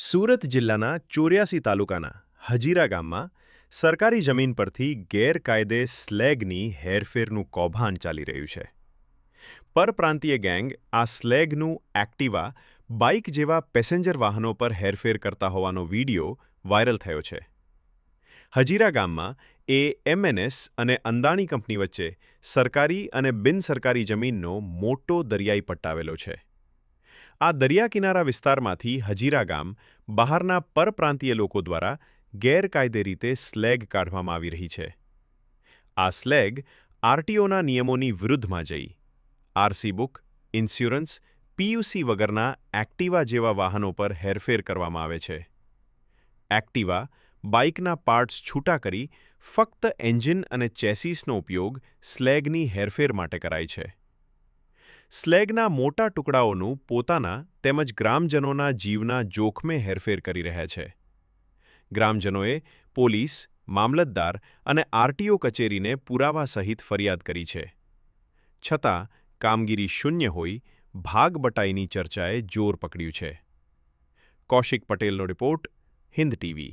સુરત જિલ્લાના 84 તાલુકાના હજીરા ગામમાં સરકારી જમીન પરથી ગેરકાયદે સ્લેગની હેરફેરનું કૌભાંડ ચાલી રહ્યું છે. પરપ્રાંતીય ગેંગ આ સ્લેગનું એક્ટિવા, બાઇક જેવા પેસેન્જર વાહનો પર હેરફેર કરતા હોવાનો વિડીયો વાયરલ થયો છે. હજીરા ગામમાં એમએનએસ અને અંદાણી કંપની વચ્ચે સરકારી અને બિનસરકારી જમીનનો મોટો દરિયાઈ પટ્ટ આવેલો છે. આ દરિયા કિનારા વિસ્તારમાંથી હજીરા ગામ બહારના પરપ્રાંતીય લોકો દ્વારા ગેરકાયદે રીતે સ્લેગ કાઢવામાં આવી રહી છે. આ સ્લેગ આરટીઓના નિયમોની વિરુદ્ધમાં જઈ આરસી બુક, ઇન્સ્યોરન્સ, પીયુસી વગરના એક્ટિવા જેવા વાહનો પર હેરફેર કરવામાં આવે છે. એક્ટિવા, બાઇકના પાર્ટ્સ છૂટા કરી ફક્ત એન્જિન અને ચેસિસનો ઉપયોગ સ્લેગની હેરફેર માટે કરાય છે. સ્લેગના મોટા ટુકડાઓનું પોતાના તેમજ ગ્રામજનોના જીવના જોખમે હેરફેર કરી રહ્યા છે. ગ્રામજનોએ પોલીસ, મામલતદાર અને આરટીઓ કચેરીને પુરાવા સહિત ફરિયાદ કરી છે. છતાં કામગીરી શૂન્ય હોઈ ભાગબટાઈની ચર્ચાએ જોર પકડ્યું છે. કૌશિક પટેલનો રિપોર્ટ, હિન્દ ટીવી.